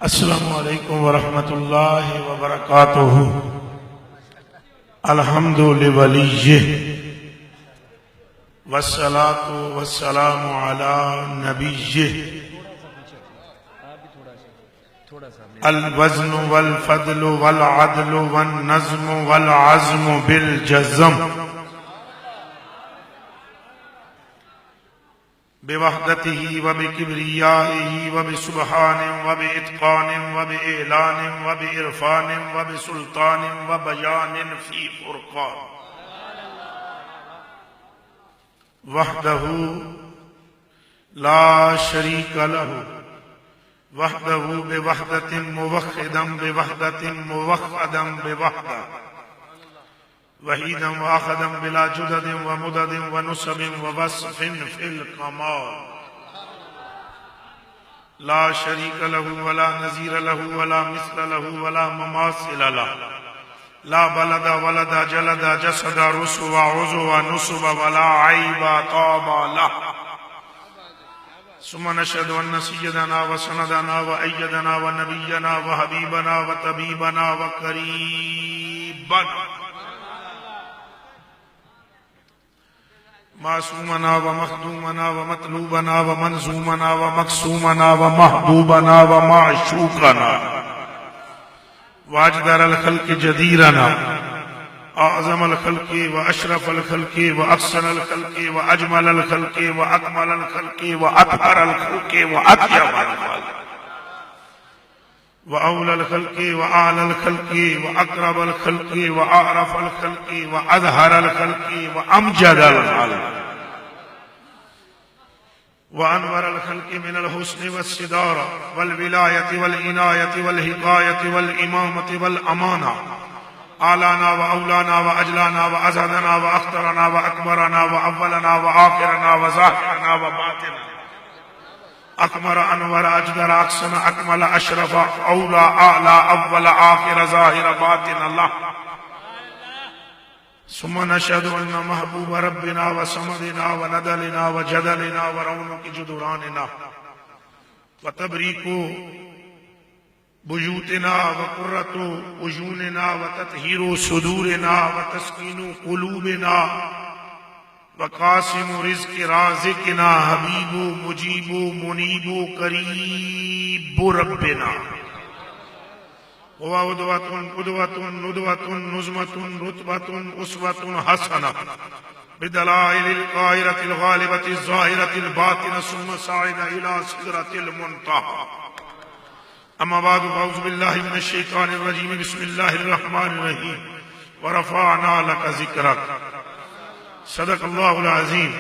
السلام علیکم ورحمۃ اللہ وبرکاتہ۔ الحمد لولیہ والصلاة والسلام علی نبیہ۔ الوزن والفضل والعدل والنظم والعزم بالجزم بوحدته وبكبريائه وبسبحان وبإتقان وبإعلان وبإرفان وبسلطان وبيان في فرقان وحده لا شريك له وحده بوحدة موحدا بوحدة موحدا بوحدة وحيدا واحدا بلا جدد ومدد ونسب ووصف في الكمال لا شريك له ولا نظير له ولا مثل له ولا مماثل له لا بلد ولد جلد جسد رسو عزو نسب ولا عيب طاب له. ثم نشهد أن سيدنا وسندنا وأيدنا ونبينا وحبيبنا وطبيبنا وقريبنا معصومنا ومخدومنا ومطلوبنا ومنظومنا ومقسومنا ومحبوبنا ومعشوقنا واجدر الخلق جديرنا أعظم الخلق وأشرف الخلق وأحسن الخلق وأجمل الخلق وأكمل الخلق وأطهر الخلق وأطيب الخلق وأولى الخلق وأعلى الخلق وأقرب الخلق وأعرف الخلق وأظهر الخلق وأمجد الخلق وأنور الخلق من الحسن والصدارة والولاية والعناية والحكاية والإمامة والأمانة أعلانا وأولانا وأجلانا وأزهدنا وأخطرنا وأكبرنا وأولنا وآخرنا وظاهرنا وباطننا أكمر أنور أجدر أحسن أكمل أشرف أولى أعلى أول آخر ظاهر باطن الله. ثم نشهد أن محبوب ربنا وصمدنا وندلنا وجدلنا ورونق جدراننا وتبريك بيوتنا وقرة عيوننا وتطهير صدورنا وتسكين قلوبنا وقاسم رزق رازقنا حبیب مجیب منیب قریب ربنا هو قدوة ندوة نظمة رتبة أسوة حسنة بدلائل القاهرة الغالبة الظاهرة الباطنة ثم صعد إلى سدرة المنتهى. أما بعد فأعوذ بالله من الشيطان الرجيم بسم الله الرحمن الرحيم ورفعنا لك ذكرك صدق الله العظيم.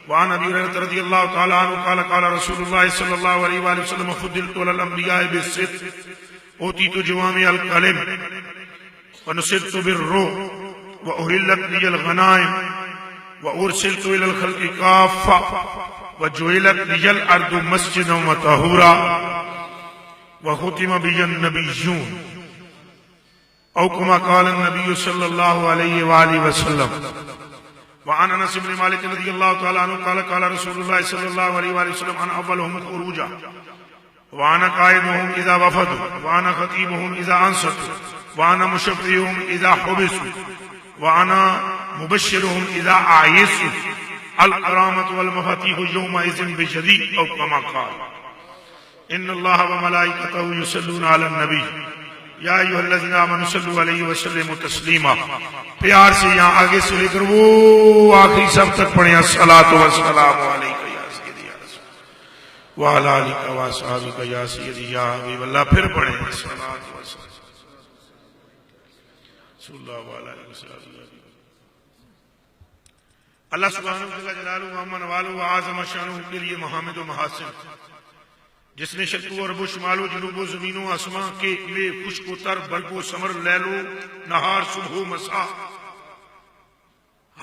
وعن أبي هريرة رضي الله تعالى عنه قال قال رسول الله صلى الله عليه وآله وسلم فضلت على الأنبياء بالصدق أوتيت جوامع الكلم ونصرت بالروح وأهلت لي الغنائم وأرسلت إلى الخلق كافة وجعلت لي الأرض مسجدا وطهورا وختم بي النبيون أو كما قال النبي صلى الله عليه وآله وسلم. وعن انس بن مالك رضي الله تعالى عنه قال قال رسول الله صلى الله عليه وآله وسلم أنا أولهم خروجا وأنا قائدهم إذا وفدوا وأنا خطيبهم إذا أنصتوا وأنا مشفعهم إذا حبسوا وأنا مبشرهم إذا أعيسوا. الكرامة والمفاتيح يومئذ بجديد أو كما قال. إن الله وملائكته يصلون على النبي یا ایھا الذین آمنوا صلوا علیہ وسلموا تسلیما. پیار سے یہاں آگے سے لے کر وہ آخری سب تک پڑھیں الصلاۃ والسلام علیک یا سیدی یا رسول وعلی آلک واصحابک یا سیدی یا حبیب اللہ. پھر پڑھیں الصلاۃ والسلام صلی اللہ علیہ وسلم. اللہ سبحانہ و جلالہ و عظم نوالہ و اعظم شانہ کے لیے محامد و محاسن جس نے شرق و غرب و شمال و جنوب و زمین و آسمان کے میں خشک و تر برگ و ثمر لیل و نہار صبح و مساء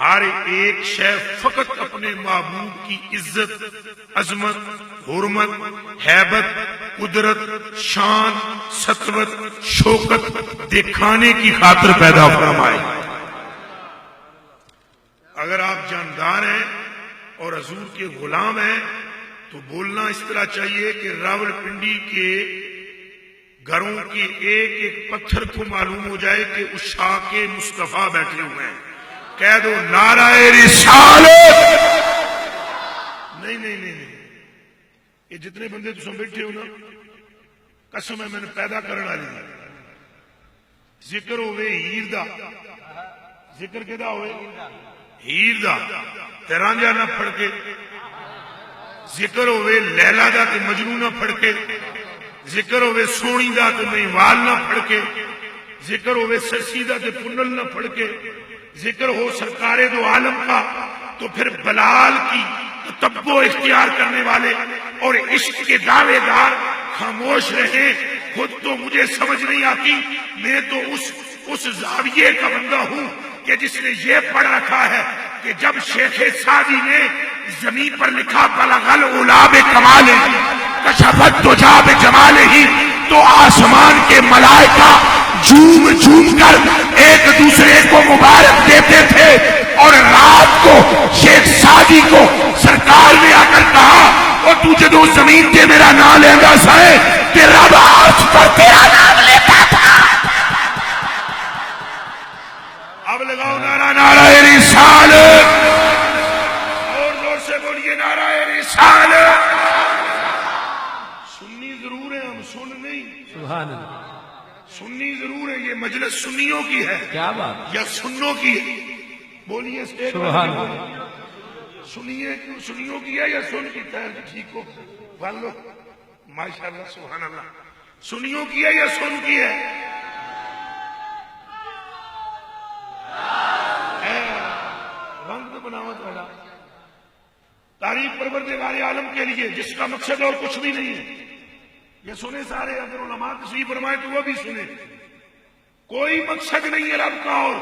ہر ایک شے فقط اپنے معبود کی عزت عظمت حرمت ہیبت قدرت شان سطوت شوکت دکھانے کی خاطر پیدا فرمائے. اگر آپ جاندار ہیں اور حضور کے غلام ہیں تو بولنا اس طرح چاہیے کہ راول پنڈی کے گھروں کی ایک ایک پتھر کو معلوم ہو جائے کہ اس شاہ کے مصطفیٰ بیٹھے ہوئے ہیں، کہہ دو نعرہ رسالت۔ نہیں نہیں نہیں نہیں، یہ جتنے بندے تم بیٹھے ہو نا، قسم ہے میں نے پیدا کرنے والی ذکر ہوئے ہیر دا، ذکر کہدا ہوئے ہیر دا تے رانجھا نہ پھڑ کے، ذکر ہوئے لیلا دا تے مجنوں نہ پھڑ کے، ذکر ہوئے سونی دا تے مہیوال نہ پھڑ کے، ذکر ہوئے سرسی دا تے پنل نہ پھڑ کے، ذکر ہو سرکار دو عالم کا تو پھر بلال کی تتبع اختیار کرنے والے اور عشق کے دعوے دار خاموش رہے۔ خود تو مجھے سمجھ نہیں آتی، میں تو اس زاویے کا بندہ ہوں کہ جس نے یہ پڑھ رکھا ہے کہ جب شیخ سعدی نے زمین پر لکھا بلغ العلا بکمال کشفت تجا بجمال ہی، تو آسمان کے ملائکہ جھوم جھوم کر ایک دوسرے کو مبارک دیتے تھے، اور رات کو شیخ سعدی کو سرکار نے آ کر کہا اور تو جدو زمین تے میرا نام لینا سائے تے رب عرش پر تیرا نام لیتا تھا۔ اب لگاؤ نعرہ نعرہ رسالت، اور زور سے بولیے نعرہ رسالت۔ سنی ضرور ہے، ہم سن نہیں، سبحان اللہ، سنی ضرور ہے، یہ مجلس سنیوں کی ہے کیا بات، یا سنوں کی ہے؟ بولیے سبحان اللہ، سنیے سنیوں کی ہے یا سن کی؟ ٹھیک ہو والو ماشاء اللہ سبحان اللہ، سنیوں کی ہے یا سن کی ہے؟ رنگ تو بناوت والا تعریف پروردگار عالم کے لیے جس کا مقصد اور کچھ بھی نہیں ہے، یہ سنے سارے، اگر علماء تشریف فرمائے تو وہ بھی سنے، کوئی مقصد نہیں ہے رب کا، اور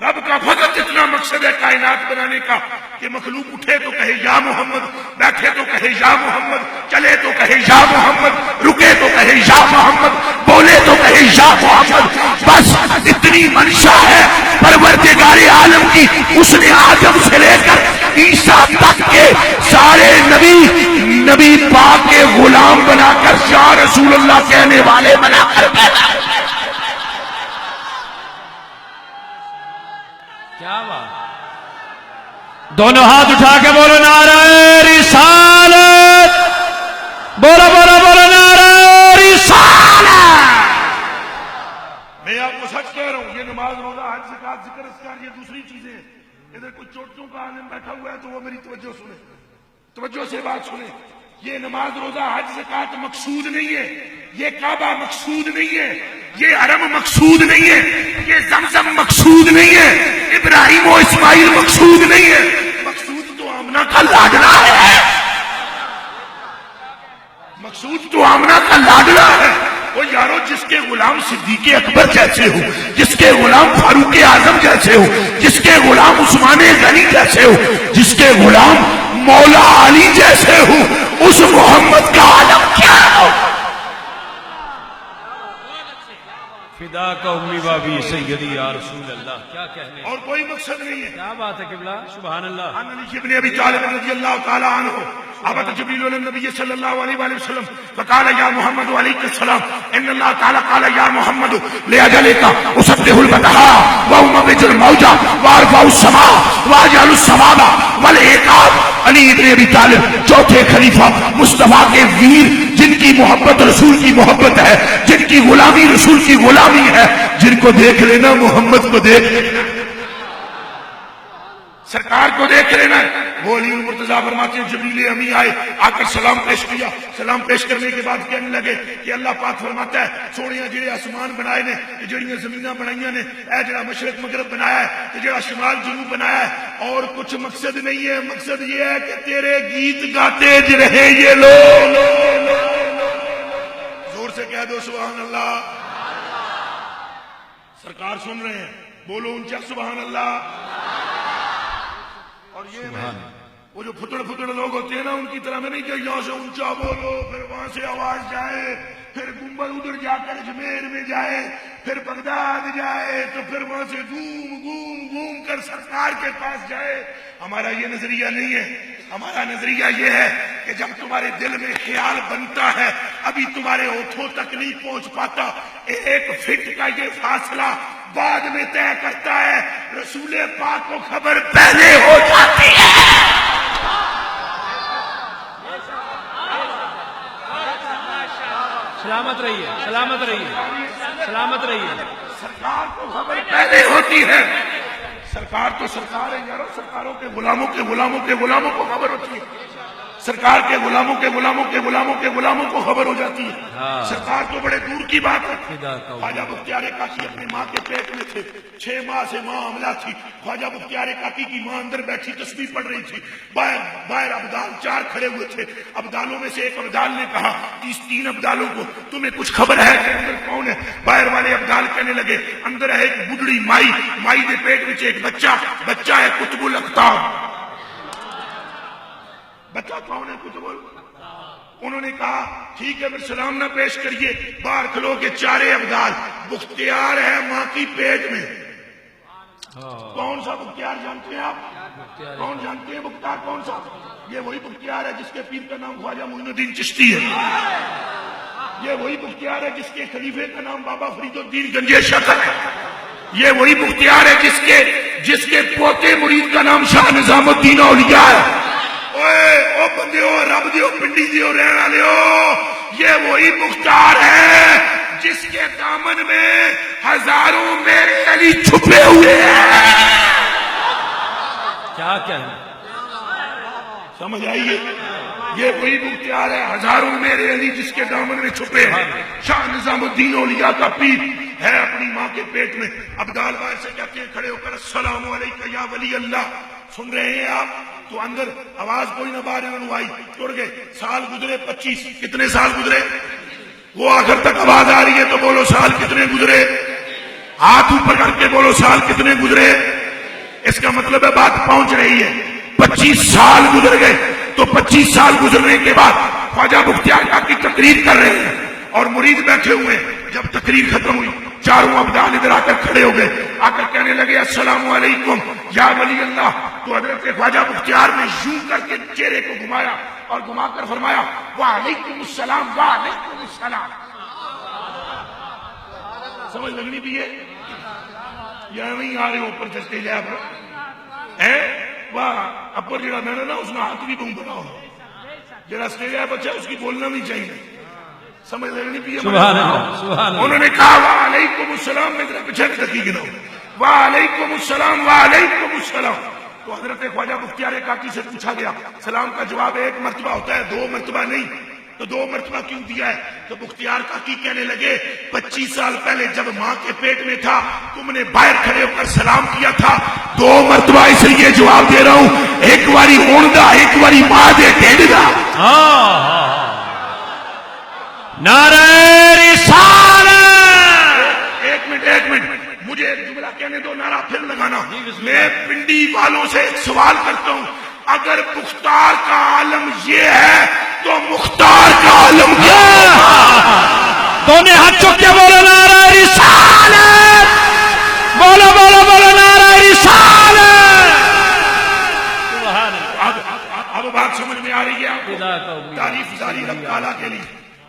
رب کا فقط اتنا مقصد ہے کائنات بنانے کا کہ مخلوق اٹھے تو کہے یا محمد، بیٹھے تو کہے یا محمد، چلے تو کہے یا محمد، رکے تو کہے یا محمد، بولے تو کہے یا محمد۔ بس اتنی منشا ہے پروردگار عالم کی، اس نے آدم سے لے کر عیسیٰ تک کے سارے نبی پاک کے غلام بنا کر یا رسول اللہ کہنے والے بنا کر پیدا۔ کیا بات، دونوں ہاتھ اٹھا کے بولو نعرہ رسالت، بولو بولو بولو نعرہ رسالت۔ میں آپ کو سچ کہہ رہا ہوں، یہ نماز روزہ حج زکات ذکر اذکار یہ دوسری چیزیں ہیں، ادھر کوئی چوٹیوں کا عالم بیٹھا ہوا ہے تو وہ میری توجہ سنے، توجہ سے بات سنے۔ یہ نماز روزہ حج زکات مقصود نہیں ہے، یہ کعبہ مقصود نہیں ہے، یہ حرم مقصود نہیں ہے، یہ زمزم مقصود نہیں ہے، ابراہیم و اسماعیل مقصود نہیں ہے، مقصود تو آمنہ کا لاڈلا ہے، مقصود تو آمنہ کا لاڈلا ہے۔ وہ یارو جس کے غلام صدیق اکبر جیسے ہو، جس کے غلام فاروق اعظم جیسے ہو، جس کے غلام عثمان غنی جیسے ہو، جس کے غلام مولا علی جیسے ہو، اس محمد کا عالم کیا ہو؟ فدا کا امی بابی سیدی یا رسول اللہ، کیا کہنے، اور کوئی مقصد نہیں ہے۔ کیا بات ہے قبلہ، سبحان اللہ۔ عن علی بن ابی طالب رضی اللہ تعالی عنہ ابت جبریل النبی صلی اللہ علیہ وآلہ وسلم فقال یا محمد علیہ السلام ان اللہ تعالی قال یا محمد لاجلک اسبح البدہا وامج الموجہ وارفع السماء واجعل السماء والعقاب۔ علی بن ابی طالب چوتھے خلیفہ مصطفیٰ کے ویر، جن کی محبت رسول کی محبت ہے، جن کی غلامی رسول کی غلامی ہے، جن کو دیکھ لینا محمد کو دیکھ لینا، سرکار کو دیکھ لینا۔ وہ علی المرتضیٰ فرماتے ہیں جبریل امی آئے، آ کر سلام پیش کیا، سلام پیش کرنے کے بعد کہنے لگے کہ اللہ پاک فرماتا ہے سونے جڑے آسمان بنائے نے، جڑیاں زمیناں بنائیاں نے، اے جڑا مشرق مغرب بنایا ہے، جڑا شمال جنوب بنایا ہے، اور کچھ مقصد نہیں ہے، مقصد یہ ہے کہ تیرے گیت گاتے رہے یہ لوگ۔ زور سے کہہ دو سبحان اللہ۔ سرکار سن رہے ہیں، بولو اونچا سبحان اللہ۔ اور یہ میں وہ جو پھٹڑ لوگ ہوتے ہیں نا، ان کی طرح میں نہیں کہ یہاں سے اونچا بولو پھر وہاں سے آواز جائے پھر گنبد ادھر جا کر اجمیر میں جائے، پھر بغداد جائے، تو پھر وہاں سے گھوم کر سرکار کے پاس جائے. ہمارا یہ نظریہ نہیں ہے. ہمارا نظریہ یہ ہے کہ جب تمہارے دل میں خیال بنتا ہے، ابھی تمہارے ہونٹوں تک نہیں پہنچ پاتا، 1 فٹ کا یہ فاصلہ بعد میں طے کرتا ہے. رسول پاک کو خبر پہلے ہو جاتی ہے. سلامت رہیے، سلامت رہیے، سلامت رہیے. سرکار کو خبر پہلے ہوتی ہے. سرکار تو سرکار ہے یارو. سرکاروں کے غلاموں کے غلاموں کے غلاموں کو خبر ہوتی ہے. سرکار کے غلاموں کے غلاموں کے غلاموں کے غلاموں کو خبر ہو جاتی ہے. سرکار تو بڑے دور کی بات ہے. خواجہ بختیار کاکی اپنی ماں کے پیٹ میں تھے، 6 ماہ سے ماں حاملہ تھی. خواجہ بختیار کاکی کی ماں اندر بیٹھی تسبیح پڑھ رہی تھی. باہر ابدال 4 کھڑے ہوئے تھے. ابدالوں میں سے ایک ابدال نے کہا 3 ابدالوں کو، تمہیں کچھ خبر ہے کہ اندر کون ہے؟ باہر والے ابدال کہنے لگے اندر ہے ایک بڈڑی مائی دے پیٹ میں ایک بچہ ہے قطب الاقطاب. بچہ کون ہے؟ قطب. انہوں نے کہا ٹھیک ہے پھر سلام نہ پیش کریے. باہر کھلو کے 4 ابدال. بختیار ہے ماں کی پیٹ میں. کون سا بختیار جانتے ہیں آپ؟ کون جانتے ہیں بختیار کون سا؟ یہ وہی بختیار ہے جس کے پیر کا نام خواجہ معین الدین چشتی ہے. یہ وہی بختیار ہے جس کے خلیفے کا نام بابا فرید الدین گنجے شکر ہے. یہ وہی بختیار ہے جس کے پوتے مرید کا نام شاہ نظام الدین اولیاء ہے. او بندے ہو، رب دیو، پنڈی دیو، رہن والے ہو، یہ وہی مختار ہے جس کے دامن میں ہزاروں میرے علی چھپے ہوئے ہیں. کیا کہنا، سمجھ آئیے؟ یہ وہی مختار ہے ہزاروں میرے علی جس کے دامن میں چھپے ہیں. شاہ نظام الدین اولیاء کا پیر ہے اپنی ماں کے پیٹ میں. ابدال باہر سے کہتے ہیں کھڑے ہو کر السلام علیکم یا ولی اللہ. سن رہے ہیں آپ؟ تو اندر آواز کوئی نہ باہر انہوں آئی. ٹوڑ گئے. سال گزرے 25. کتنے سال گزرے؟ وہ آخر تک آواز آ رہی ہے تو بولو سال کتنے گزرے. ہاتھ اوپر کر کے بولو سال کتنے گزرے. اس کا مطلب ہے بات پہنچ رہی ہے. 25 سال گزر گئے. تو 25 سال گزرنے کے بعد خواجہ بختیار کاکی تقریر کر رہے ہیں اور مرید بیٹھے ہوئے. جب تقریر ختم ہوئی 4 ابدال ادھر آ کر کھڑے ہو گئے. آ کر کہنے لگے السلام علیکم یا ولی اللہ. تو حضرت خواجہ بختیار نے یوں کر کے چہرے کو گھمایا اور گھما کر فرمایا وعلیکم السلام وعلیکم السلام. سمجھ لگنی بھی ہے یا نہیں؟ آ رہے ہو اوپر چستے لے آپ واہ اپر جڑا میں نے نا اس نے ہاتھ بھی بوں بناؤ. جڑا اسٹیلیا بچہ اس کی بولنا نہیں چاہیے. سمجھ لگنی بھی ہے. سبحان اللہ، سبحان اللہ. انہوں نے کہا وعلیکم السلام. میں ذرا پیچھے تکی گناؤ. وعلیکم السلام وعلیکم السلام. تو حضرت خواجہ بختیار کاکی سے پوچھا گیا سلام کا جواب 1 مرتبہ ہوتا ہے، 2 مرتبہ نہیں. تو 2 مرتبہ کیوں دیا ہے؟ تو بختیار کاکی کہنے لگے 25 سال پہلے جب ماں کے پیٹ میں تھا تم نے باہر کھڑے ہو کر سلام کیا تھا. 2 مرتبہ اس لیے جواب دے رہا ہوں. ایک باری ہوندا، ایک باری ماں دے ڈیڑھ دا. نعرہ رسالت. ایک منٹ مجھے ایک جملہ کہنے دو، نعرہ پھر لگانا. میں پنڈی والوں سے ایک سوال کرتا ہوں، اگر مختار کا عالم یہ ہے تو مختار کا عالم کیا ہے؟ دونوں ہاتھ چک کے بولو نعرہ رسالت. بولو بولو بولو نعرہ رسالت. اب بات سمجھ میں آ رہی ہے آپ کو؟ تعریف جاری رب تعالیٰ کے لیے.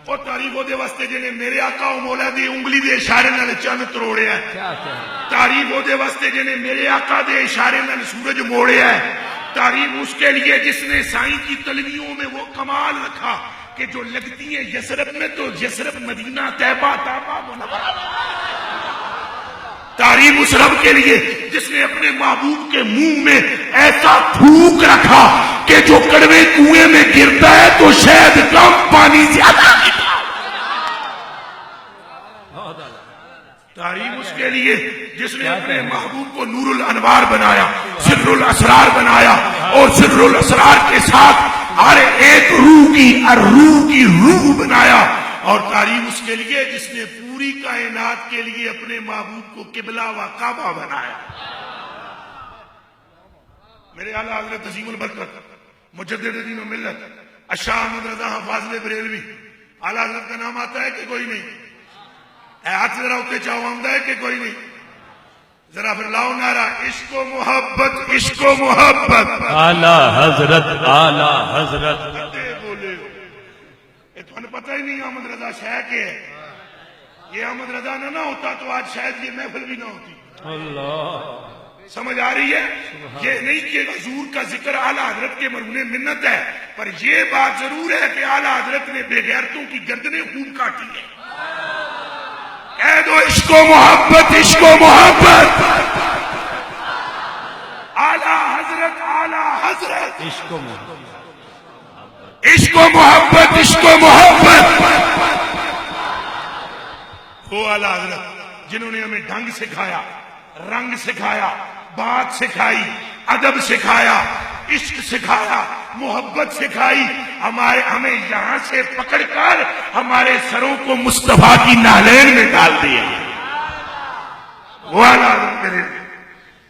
اور تعریف دے واسطے جنہیں میرے آقا و مولا دی انگلی دے اشارے نال چند تروڑیا ہے. تعریف دے واسطے جنہیں میرے آقا دے اشارے نال سورج موڑیا ہے. تعریف اس کے لیے جس نے سائیں کی تلویوں میں وہ کمال رکھا کہ جو لگتی ہے یثرب میں تو یثرب مدینہ طیبہ طیبہ منورہ. تعریف اس رب کے لیے جس نے اپنے محبوب کے منہ میں ایسا تھوک رکھا کہ جو کڑوے کنویں میں گرتا ہے تو شاید کم پانی زیادہ گرتا. تعریف اس کے لیے جس نے اپنے محبوب کو نور الانوار بنایا، سر الاسرار بنایا اور سر الاسرار کے ساتھ ہر ایک روح کی روح بنایا. اور تعریف اس کے لیے جس نے پوری کائنات کے لیے اپنے محبوب کو قبلہ و کعبہ بنایا. میرے اعلیٰ حضرت عظیم البرکت مجدد دین و ملت شاہ احمد رضا فاضل بریلوی، اعلیٰ حضرت کا نام آتا ہے کہ کوئی نہیں؟ ہاتھ ذرا اتنے چاہو آمدہ ہے کہ کوئی نہیں؟ ذرا پھر لاؤ نعرہ عشق و محبت، عشق و محبت، اعلی حضرت، اعلی حضرت. بولے یہ تمہیں پتہ ہی نہیں احمد رضا شاہ کے ہے. یہ احمد رضا نہ ہوتا تو آج شاید یہ محفل بھی نہ ہوتی. اللہ سمجھ آ رہی ہے؟ یہ نہیں کہ حضور کا ذکر اعلیٰ حضرت کے مرہون منت ہے، پر یہ بات ضرور ہے کہ اعلیٰ حضرت نے بے غیرتوں کی گردنیں خوب کاٹی ہیں. کہہ دو عشق و محبت، عشق و محبت. اعلیٰ حضرت، اعلیٰ حضرت، عشق و محبت، عشق و محبت، عشق و محبت. وہ اعلیٰ حضرت جنہوں نے ہمیں ڈھنگ سکھایا، رنگ سکھایا، بات سکھائی، ادب سکھایا، عشق سکھایا، محبت سکھائی، ہمیں یہاں سے پکڑ کر ہمارے سروں کو مصطفیٰ کی نالین میں ڈال دیا. وہ اعلیٰ حضرت میرے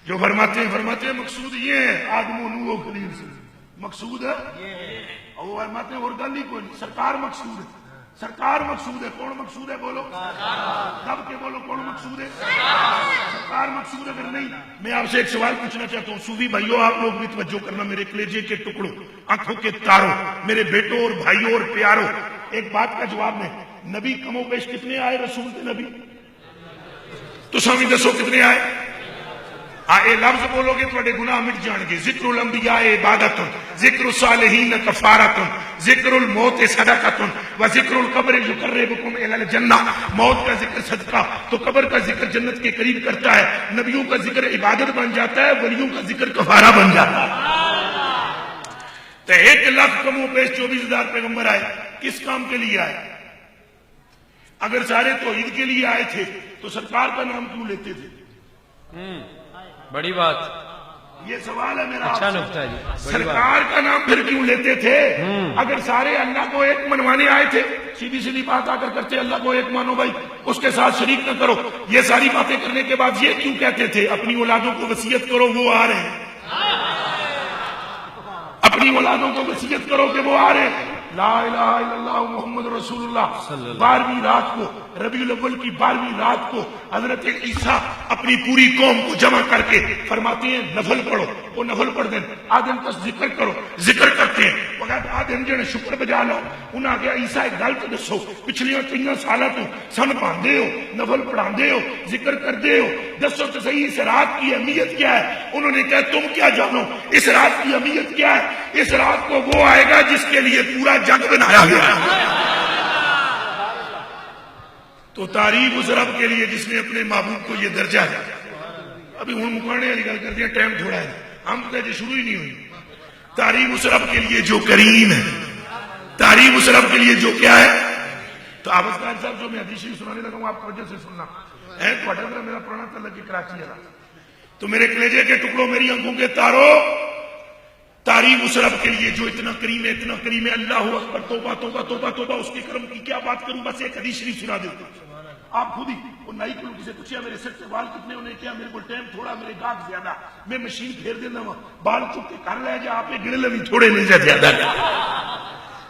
جو فرماتے ہیں مقصود یہ ہے آدم و نوح و خلیل سے مقصود ہے. اور وہ فرماتے ہیں اور گل ہی کوئی نہیں، سرکار مقصود ہے، سرکار مقصود ہے. کون مقصود ہے بولو؟ دب کے بولو کون مقصود ہے؟ سرکار مقصود. اگر نہیں، میں آپ سے ایک سوال پوچھنا چاہتا ہوں صوفی بھائیو، آپ لوگ بھی توجہ کرنا، میرے کلیجے کے ٹکڑوں، آنکھوں کے تاروں، میرے بیٹوں اور بھائیوں اور پیاروں، ایک بات کا جواب میں، نبی کم و بیش کتنے آئے رسول کے نبی؟ تو سامی دسو کتنے آئے؟ اے لفظ بولو گے تو گناہ مٹ جان گے. ذکر الانبیاء عبادت، ذکر الصالحین کفارت، ذکر الموت صدقۃ، و ذکر القبر یقربکم الی الجنہ. موت کا ذکر صدقہ تو قبر کا ذکر جنت کے قریب کرتا ہے. نبیوں کا ذکر عبادت بن جاتا ہے، ولیوں کا ذکر کفارہ بن جاتا ہے. تو 1,00,000 کم و بیش 24,000 پیغمبر آئے، کس کام کے لیے آئے؟ اگر سارے توحید کے لیے آئے تھے تو سرکار کا نام کیوں لیتے تھے؟ بڑی بات، یہ سوال ہے میرا. اچھا نکتہ ہے جی. سرکار کا نام پھر کیوں لیتے تھے؟ اگر سارے اللہ کو ایک منوانے آئے تھے، سیدھی سیدھی بات آ کر کرتے اللہ کو ایک مانو بھائی، اس کے ساتھ شریک نہ کرو. یہ ساری باتیں کرنے کے بعد یہ کیوں کہتے تھے اپنی اولادوں کو وصیت کرو وہ آ رہے ہیں؟ اپنی اولادوں کو وصیت کرو کہ وہ آ رہے ہیں. لا الہ الا اللہ محمد رسول اللہ. 12ویں رات کو، ربیع الاول کی 12ویں رات کو حضرت عیسیٰ اپنی پوری قوم کو جمع کر کے فرماتے ہیں نفل پڑھو. وہ نفل پڑھ دیں. آدم کا ذکر کرو، ذکر کرتے ہیں. وقت آدم جڑے شکر بجا لو. انہاں آگیا عیسیٰ ایک گل تو دسو، پچھلیاں 3 سالاں تو سن پاندے ہو، نفل پڑھاندے ہو، ذکر کردے ہو، دسو تو صحیح اس رات کی اہمیت کیا ہے؟ انہوں نے کہا تم کیا جانو، اس رات کی اہمیت کیا ہے؟ اس رات کو وہ آئے گا جس کے لیے پورا جنگ بنایا گیا ہے. تو تعریف اس رب کے لیے جس نے اپنے محبوب کو یہ درجہ ہے. ابھی ہوں مکانے والی گل کر دیا، ٹائم تھوڑا ہے، ہم تو شروع ہی نہیں ہوئی. تعریف اس رب کے لیے جو کریم ہے، تعریف اس رب کے لیے جو کیا ہے. تو آبستان صاحب جو میں حدیث شریف سنانے لگا ہوں آپ کو وجہ سے سننا ہے. تو میرا پرانا تعلق ہے کراچی والا. تو میرے کلیجے کے ٹکڑوں، میری آنکھوں کے تاروں، تعریف اس رب کے لیے جو اتنا کریم ہے، اتنا کریم ہے. اللہ اکبر، توبہ توبہ توبہ توبہ. اس کے کرم کی کیا بات کروں، بس ایک حدیث شریف سنا دیتا ہوں. آپ خود ہی وہ نائی کو کسی پوچھا میرے سر سے بال کتنے ہونے کیا، میرے کو ٹائم تھوڑا، میرے گاہک زیادہ، میں مشین پھیر دینا ہوں، بال چک کے کر لے جا، آپ نے گڑ لے تھوڑے نہیں جا زیادہ.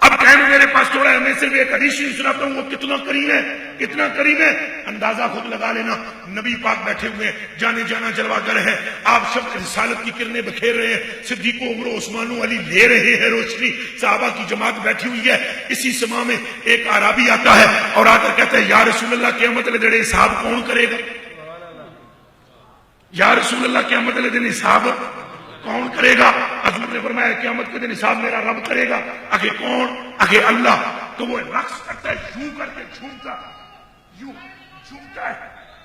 اب ٹائم میرے پاس تھوڑا ہے، میں صرف ایک حدیث شریف سناتا ہوں. وہ کتنا کریم ہے، کتنا کریم ہے، اندازہ خود لگا لینا. نبی پاک بیٹھے ہوئے جانے جانا جلوہ گر ہے. آپ سب رسالت کی کرنیں بکھیر رہے ہیں. صدیق و عمر و عثمان و علی لے رہے ہیں روشنی. صحابہ کی جماعت بیٹھی ہوئی ہے. اسی سما میں ایک اعرابی آتا ہے اور آ کر کہتا ہے یا رسول اللہ قیامت والے دن حساب کون کرے گا؟ یا رسول اللہ قیامت والے دن حساب کون کرے گا؟ حضور نے فرمایا قیامت کے دن حساب میرا رب کرے گا. آگے کون؟ آگے اللہ. تو وہ رقص کرتا ہے، یوں کر کے جھومتا، یوں جھومتا ہے.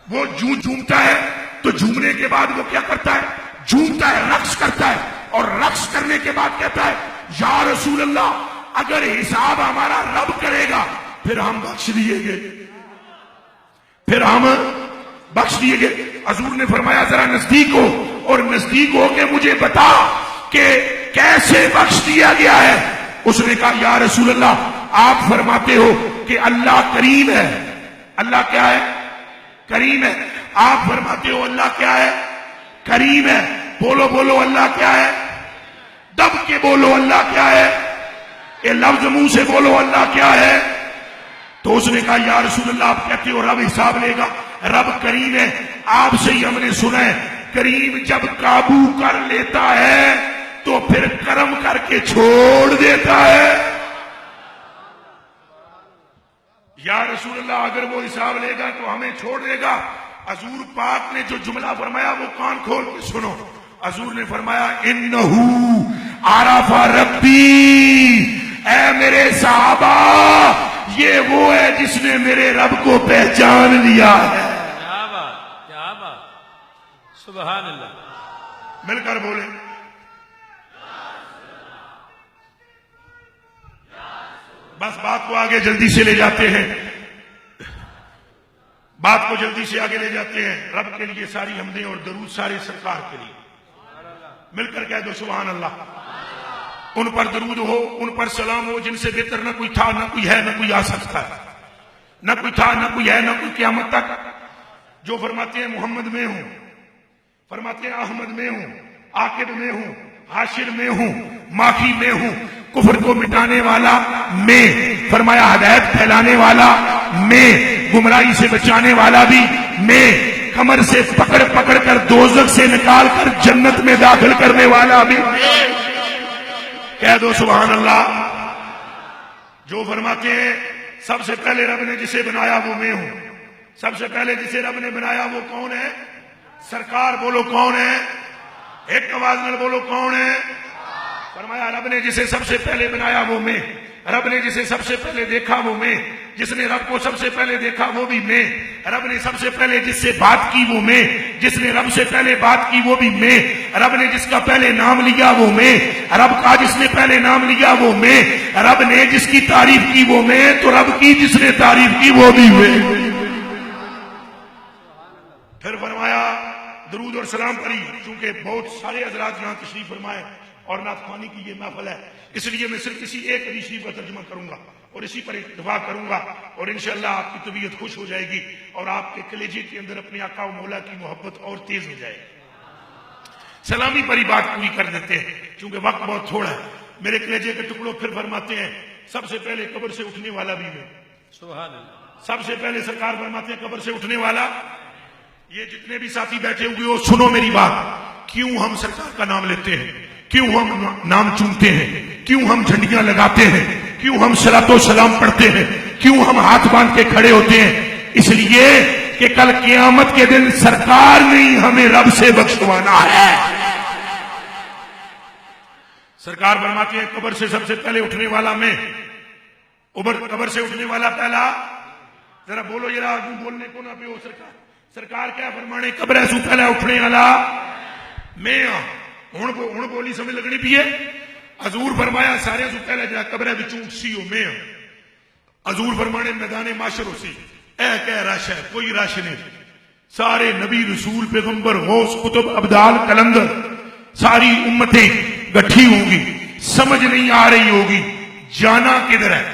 وہ جو جھومتا ہے تو جھومنے کے بعد وہ کیا کرتا ہے؟ جھومتا ہے، رقص کرتا ہے. اور رقص کرنے کے بعد کہتا ہے یا رسول اللہ اگر حساب ہمارا رب کرے گا پھر ہم بخش دیے گئے، پھر ہم بخش دیے گئے. حضور نے فرمایا ذرا نزدیک ہو اور نزدیک ہو کے مجھے بتا کہ کیسے بخش دیا گیا ہے. اس نے کہا یا رسول اللہ آپ فرماتے ہو کہ اللہ کریم ہے. اللہ کیا ہے؟ کریم ہے. آپ فرماتے ہو اللہ کیا ہے؟ کریم ہے. بولو بولو اللہ کیا ہے؟ دب کے بولو اللہ کیا ہے؟ یہ لفظ منہ سے بولو اللہ کیا ہے؟ تو اس نے کہا یا رسول اللہ آپ کہتے ہو رب حساب لے گا، رب کریم ہے، آپ سے ہی ہم نے سنا ہے کریم جب قابو کر لیتا ہے تو پھر کرم کر کے چھوڑ دیتا ہے۔ یا رسول اللہ اگر وہ حساب لے گا تو ہمیں چھوڑ دے گا۔ حضور پاک نے جو جملہ فرمایا وہ کان کھول کے سنو۔ حضور نے فرمایا انہو عرف ربی، اے میرے صحابہ یہ وہ ہے جس نے میرے رب کو پہچان لیا ہے۔ کیا بات، کیا بات، سبحان اللہ۔ مل کر بولے بس بات کو آگے جلدی سے لے جاتے ہیں، بات کو جلدی سے آگے لے جاتے ہیں۔ رب کے لیے ساری حمدیں اور درود سارے سرکار کے لیے، مل کر کہہ دو سبحان اللہ۔ ان پر درود ہو، ان پر سلام ہو جن سے بہتر نہ کوئی تھا، نہ کوئی ہے، نہ کوئی آ سکتا ہے، نہ کوئی تھا، نہ کوئی ہے، نہ کوئی قیامت تک۔ جو فرماتے ہیں محمد میں ہوں، فرماتے ہیں احمد میں ہوں، عاقب میں ہوں، حاشر میں ہوں، ماخی میں ہوں، کفر کو مٹانے والا میں، فرمایا ہدایت پھیلانے والا میں، گمراہی سے بچانے والا بھی میں، کمر سے پکڑ پکڑ کر دوزخ سے نکال کر جنت میں داخل کرنے والا بھی میں۔ کہہ دو سبحان اللہ۔ جو فرماتے ہیں سب سے پہلے رب نے جسے بنایا وہ میں ہوں، سب سے پہلے جسے رب نے بنایا وہ کون ہے؟ سرکار۔ بولو کون ہے؟ ایک آواز میں بولو کون ہے؟ فرمایا رب نے جسے سب سے پہلے بنایا وہ میں، رب نے جسے سب سے پہلے دیکھا وہ میں، جس نے رب کو سب سے پہلے دیکھا وہ بھی میں، رب نے سب سے پہلے جس سے بات کی وہ میں، جس نے رب سے پہلے بات کی وہ بھی میں، رب نے جس کا پہلے نام لیا وہ میں، رب کا جس نے پہلے نام لیا وہ میں، رب نے جس کی تعریف کی وہ میں، تو رب کی جس نے تعریف کی وہ بھی میں۔ پھر فرمایا درود اور سلام پڑھی، چونکہ بہت سارے حضرات یہاں تشریف فرمائے اور نعت خوانی کی یہ محفل ہے، اس لیے میں صرف اسی ایک حدیث شریف کا ترجمہ کروں گا اور اسی پر اتفاق کروں گا، اور انشاءاللہ آپ کی طبیعت خوش ہو جائے گی اور آپ کے کلیجے کے اندر اپنے آقا و مولا کی محبت اور تیز ہو جائے گی۔ سلامی پر ہی بات پوری کر دیتے ہیں کیونکہ وقت بہت تھوڑا ہے۔ میرے کلیجے کے ٹکڑوں پھر فرماتے ہیں سب سے پہلے قبر سے اٹھنے والا بھی میں، سبحان اللہ۔ سب سے پہلے سرکار فرماتے ہیں قبر سے اٹھنے والا۔ یہ جتنے بھی ساتھی بیٹھے ہوئے ہو سنو میری بات، کیوں ہم سرکار کا نام لیتے ہیں، کیوں ہم نام چومتے ہیں، کیوں ہم جھنڈیاں لگاتے ہیں، کیوں ہم صلاۃ و سلام پڑھتے ہیں، کیوں ہم ہاتھ باندھ کے کھڑے ہوتے ہیں؟ اس لیے کہ کل قیامت کے دن سرکار نے ہمیں رب سے بخشوانا ہے۔ سرکار فرماتے ہیں قبر سے سب سے پہلے اٹھنے والا میں، قبر سے اٹھنے والا پہلا، ذرا بولو ذرا بولنے کو نہ پہ ہو۔ سرکار کیا فرمانے قبر سے پہلے اٹھنے والا میں ہوں بولی سمجھ لگنی پی ہے۔ حضور فرمایا سارے سے پہلے جا قبر وچوں اٹھسی ہو میں، حضور فرمانے میدان معاشر ہو سی اے کہ رش ہے، کوئی رش نہیں، سارے نبی رسول پیغمبر غوث کتب ابدال کلندر ساری امتیں گٹھی ہوں گی، سمجھ نہیں آ رہی ہوگی جانا کدھر ہے۔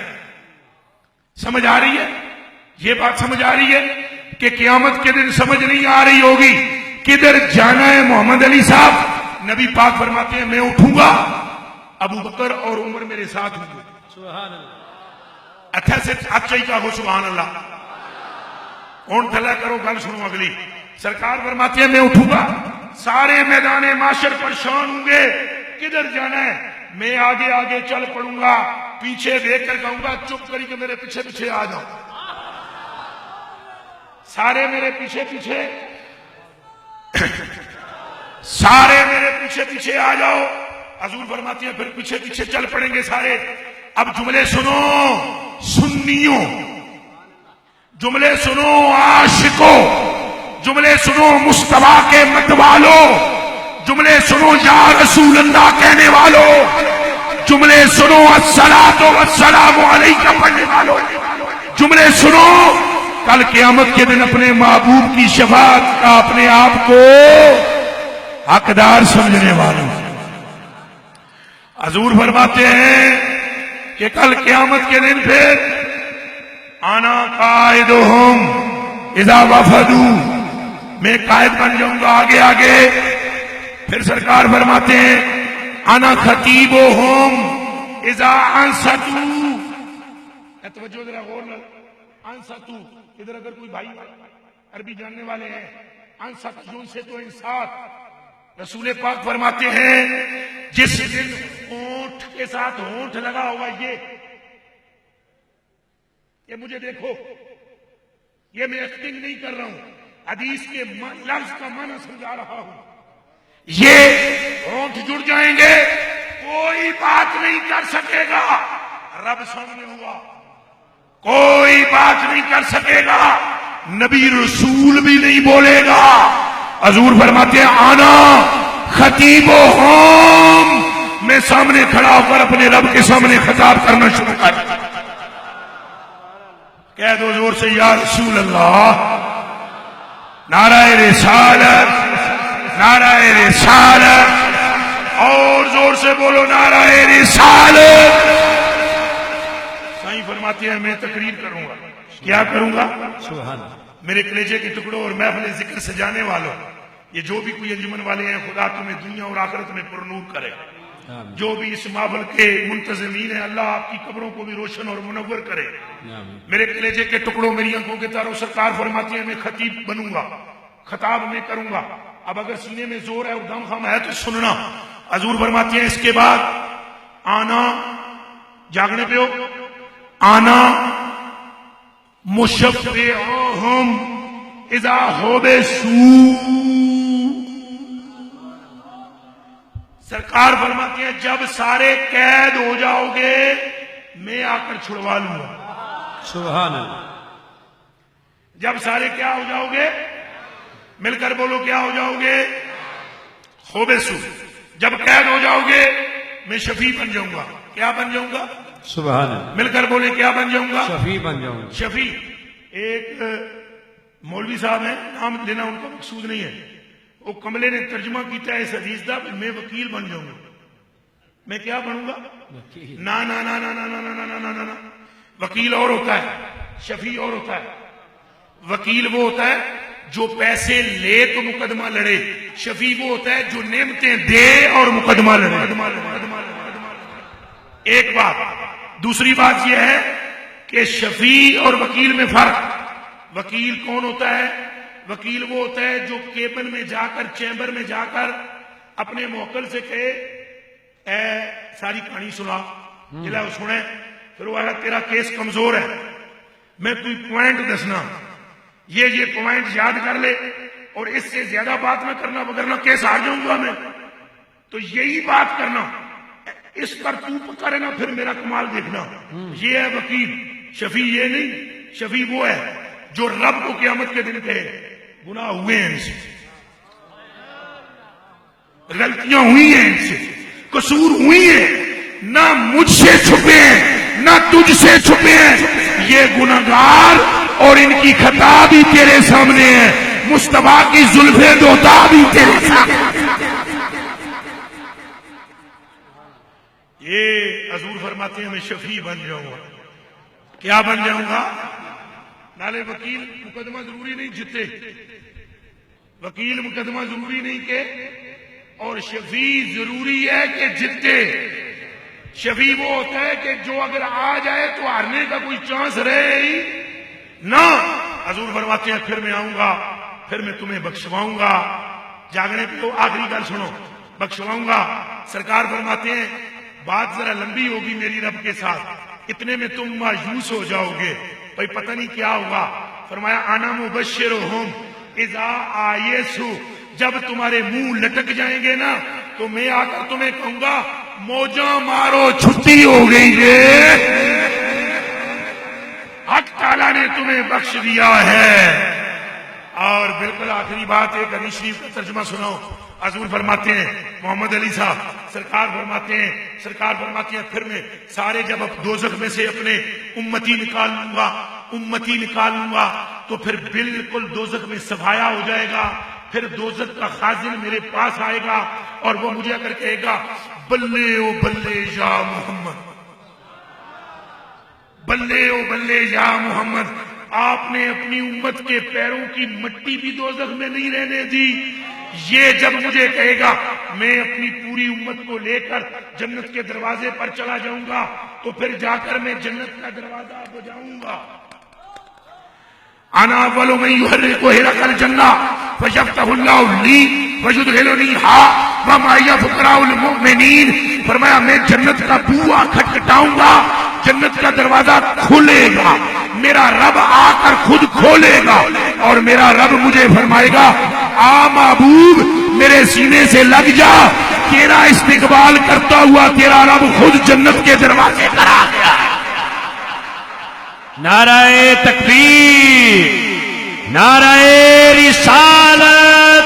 سمجھ آ رہی ہے؟ یہ بات سمجھ آ رہی ہے کہ قیامت کے دن سمجھ نہیں آ رہی ہوگی کدھر جانا ہے محمد علی صاحب۔ نبی پاک فرماتے ہیں میں اٹھوں گا، ابو بکر اور عمر میرے ساتھ ہوں گے۔ سبحان اللہ۔ اچھا سے اچھا ہی کہو سبحان اللہ۔ اون تھلا کرو گل سنو اگلی۔ سرکار فرماتے ہیں میں اٹھوں گا، سارے میدان معاشر پریشان ہوں گے کدھر جانا ہے، میں آگے آگے چل پڑوں گا، پیچھے دیکھ کر کہوں گا چپ کری کہ میرے پیچھے پیچھے آ جاؤ، سارے میرے پیچھے پیچھے، سارے میرے پیچھے پیچھے آ جاؤ۔ حضور فرماتے ہیں پھر پیچھے پیچھے چل پڑیں گے سارے۔ اب جملے سنو سنیوں، جملے سنو عاشقوں، جملے سنو مصطفیٰ کے مت والو، جملے سنو یا رسول اللہ کہنے والوں، جملے سنو الصلاۃ والسلام علیک پڑھنے والوں، جملے سنو کل قیامت کے دن اپنے محبوب کی شفاعت کا اپنے آپ کو حقدار سمجھنے والوں۔ حضور فرماتے ہیں کہ کل قیامت کے دن پھر آنا قائدہم اذا وفدوا، میں قائد بن جاؤں گا آگے آگے۔ پھر سرکار فرماتے ہیں انا خطیبہم اذا انصتوا، توجہ ذرا غور نہ، انصتو، ادھر اگر کوئی بھائی عربی جاننے والے ہیں، انصت یوں سے تو انصات، رسول پاک فرماتے ہیں جس دن ہونٹ کے ساتھ ہونٹ لگا ہوا یہ مجھے دیکھو، یہ میں ایکٹنگ نہیں کر رہا ہوں، حدیث کے لفظ کا معنی سمجھا رہا ہوں، یہ ہونٹ جڑ جائیں گے، کوئی بات نہیں کر سکے گا، رب سامنے ہوا، کوئی بات نہیں کر سکے گا، نبی رسول بھی نہیں بولے گا۔ حضور فرماتے ہیں آنا خطیب و قوم، میں سامنے کھڑا ہو کر اپنے رب کے سامنے خطاب کرنا شروع کر، کہہ دو زور سے یا رسول اللہ، نعرہ رسالت، نعرہ رسالت، اور زور سے بولو نعرہ رسالت۔ سائیں فرماتے ہیں میں تقریر کروں گا، کیا کروں گا؟ سبحان اللہ۔ میرے کلیجے کے ٹکڑوں اور محفل ذکر سجانے والوں، یہ جو بھی کوئی انجمن والے ہیں، خدا تمہیں دنیا اور آخرت میں پرنور کرے، جو بھی اس محفل کے منتظمین ہیں، اللہ آپ کی قبروں کو بھی روشن اور منور کرے۔ میرے کلیجے کے ٹکڑوں، میری آنکھوں کے تاروں، سرکار فرماتے ہیں میں خطیب بنوں گا، خطاب میں کروں گا، اب اگر سینے میں زور ہے اور دم خم ہے تو سننا۔ حضور فرماتے ہیں اس کے بعد آنا، جاگنے پہ ہو، آنا مشفعہم اذا حبسوا، سرکار فرماتے ہیں جب سارے قید ہو جاؤ گے میں آ کر چھڑوا لوں گا۔ سبحان اللہ۔ جب سارے کیا ہو جاؤ گے؟ مل کر بولو کیا ہو جاؤ گے؟ حبسوا، جب قید ہو جاؤ گے میں شفیع بن جاؤں گا۔ کیا بن جاؤں گا؟ سبحان اللہ۔ مل کر بولے کیا بن جاؤں گا؟ شفیع بن جاؤں گا۔ شفیع، ایک مولوی صاحب ہیں، نام لینا ان کا مقصود نہیں ہے، وہ کملے نے ترجمہ کیتا ہے اس حدیث کا، میں وکیل بن جاؤں گا۔ میں کیا بنوں گا؟ نا نا نا نا نا نا نا نا نا نا نا، وکیل اور ہوتا ہے، شفیع اور ہوتا ہے۔ وکیل وہ ہوتا ہے جو پیسے لے تو مقدمہ لڑے، شفیع وہ ہوتا ہے جو نعمتیں دے اور مقدمہ لڑے۔ ایک بات، دوسری بات یہ ہے کہ شفیع اور وکیل میں فرق۔ وکیل کون ہوتا ہے؟ وکیل وہ ہوتا ہے جو کیبن میں جا کر، چیمبر میں جا کر اپنے موکل سے کہے اے ساری کہانی سنا، جلے وہ سنے، پھر وہ تیرا کیس کمزور ہے، میں کوئی پوائنٹ دسنا، یہ پوائنٹ یاد کر لے اور اس سے زیادہ بات نہ کرنا، وگرنہ کیس ہار جاؤں گا میں، تو یہی بات کرنا، اس پر تو پکا رہنا، پھر میرا کمال دیکھنا۔ یہ ہے وکیل۔ شفیع یہ نہیں، شفیع وہ ہے جو رب کو قیامت کے دن کہے گناہ ہوئے ہیں ان سے، غلطیاں ہوئی ہیں ان سے، قصور ہوئی ہیں، نہ مجھ سے چھپے ہیں نہ تجھ سے چھپے ہیں، یہ گناہگار اور ان کی خطا بھی تیرے سامنے ہے، مصطفیٰ کی زلفیں دوتا بھی تیرے سامنے۔ یہ حضور فرماتے ہیں میں شفیع بن جاؤں گا۔ کیا بن جاؤں گا؟ نالے وکیل مقدمہ ضروری نہیں جتے، وکیل مقدمہ ضروری نہیں کہ، اور شفیع ضروری ہے کہ جتے۔ شفیع وہ ہوتا ہے کہ جو اگر آ جائے تو ہارنے کا کوئی چانس رہے ہی نہ۔ حضور فرماتے ہیں پھر میں آؤں گا، پھر میں تمہیں بخشواؤں گا۔ جاگنے پہ تو آخری گل سنو، بخشواؤں گا۔ سرکار فرماتے ہیں بات ذرا لمبی ہوگی میری رب کے ساتھ، اتنے میں تم مایوس ہو جاؤ گے، بھائی پتہ نہیں کیا ہوگا۔ فرمایا انا مبشرہم اذا آیسوا، جب تمہارے منہ لٹک جائیں گے نا تو میں آ کر تمہیں کہوں گا موجاں مارو چھٹی ہو گئی ہے، حق تعالیٰ نے تمہیں بخش دیا ہے۔ اور بالکل آخری بات ایک حدیث شریف کا ترجمہ سناؤ۔ حضور فرماتے ہیں محمد علی صاحب، سرکار فرماتے ہیں پھر میں سارے جب دوزخ میں سے اپنے امتی نکال لوں گا تو پھر بالکل دوزخ میں صفایا ہو جائے گا، پھر دوزخ کا خازن میرے پاس آئے گا اور وہ مجھے اگر کہے گا بلے او بلے یا محمد، بلے او بلے یا محمد، آپ نے اپنی امت کے پیروں کی مٹی بھی دوزخ میں نہیں رہنے دی، یہ جب مجھے کہے گا میں اپنی پوری امت کو لے کر جنت کے دروازے پر چلا جاؤں گا، تو پھر جا کر میں جنت کا دروازہ بجاؤں گا۔ انا اول من يحرك حرق الجنہ فیفتح اللہ لی ویدخلنی ہا ومعی فقراء المؤمنین. فرمایا میں جنت کا بوا کھٹکھٹاؤں گا، جنت کا دروازہ کھلے گا، میرا رب آ کر خود کھولے گا اور میرا رب مجھے فرمائے گا آ محبوب میرے سینے سے لگ جا، تیرا استقبال کرتا ہوا تیرا رب خود جنت کے دروازے پر آ گیا. نعرہ تکبیر، نعرہ رسالت.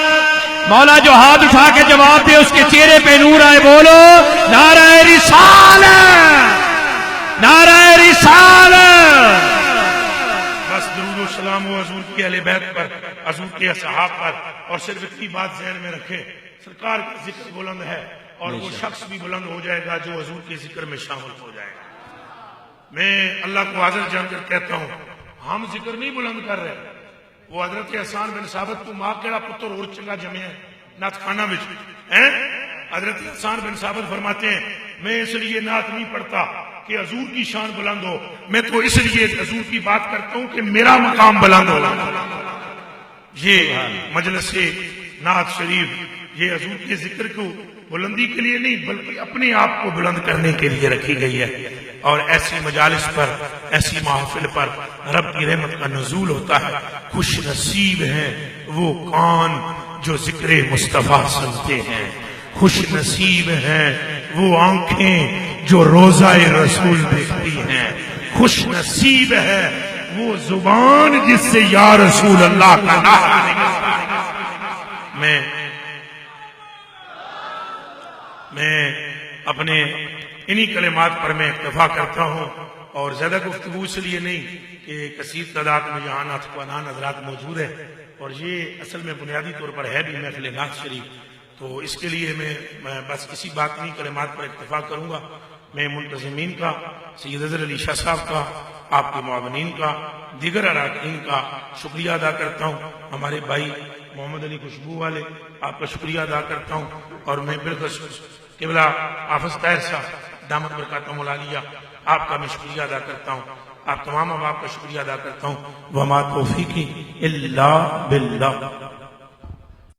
مولا جو ہاتھ اٹھا کے جواب دے اس کے چہرے پہ نور آئے. بولو نعرہ رسالت، نعرہ رسالت. بس درود و سلام ہو حضور کی اہل بیت پر، حضور کے اصحاب پر. اور صرف اتنی بات ذہن میں رکھے، سرکار کا ذکر بلند ہے اور وہ شخص بھی بلند ہو جائے گا جو حضور کے ذکر میں شامل ہو جائے گا. میں اللہ کو حاضر جان کر کہتا ہوں ہم ذکر نہیں بلند کر رہے. وہ حضرت حسان بن ثابت کو ماں کیڑا پتر اور چنگا جمے ہے نعت خانہ میں حضرت حسان بن ثابت فرماتے ہیں میں اس لیے نعت نہیں پڑھتا کہ حضور کی شان بلند ہو، میں تو اس لیے حضور کی بات کرتا ہوں کہ میرا مقام بلند ہو. یہ مجلس نعت شریف یہ حضور کے ذکر کو بلندی کے لیے نہیں بلکہ اپنے آپ کو بلند کرنے کے لیے رکھی گئی ہے. اور ایسی مجالس پر، ایسی محفل پر رب کی رحمت کا نزول ہوتا ہے. خوش نصیب ہیں وہ کان جو ذکر مصطفیٰ سنتے ہیں، خوش نصیب ہیں وہ آنکھیں جو روضہ رسول دیکھتی ہیں، خوش نصیب ہے وہ زبان جس سے یا رسول اللہ کا نعرہ نکلتا ہے. میں اپنے انہی کلمات پر میں اکتفا کرتا ہوں اور زیادہ گفتگو اس لیے نہیں کہ کثیر تعداد میں یہاں نعت خوانان حضرات موجود ہے اور یہ اصل میں بنیادی طور پر ہے بھی محفل نعت شریف. تو اس کے لیے میں بس کسی بات نہیں کلمات پر اکتفا کروں گا. میں منتظمین کا، سید اظہر علی شاہ صاحب کا، آپ کے معاونین کا، دیگر اراکین کا شکریہ ادا کرتا ہوں. ہمارے بھائی محمد علی خوشبو والے آپ کا شکریہ ادا کرتا ہوں. اور میں بالخصوص قبلہ حافظ طاہر صاحب دامت برکاتہم العالیہ آپ کا میں شکریہ ادا کرتا ہوں. آپ تمام اب آپ کا شکریہ ادا کرتا ہوں. وما توفیقی الا باللہ.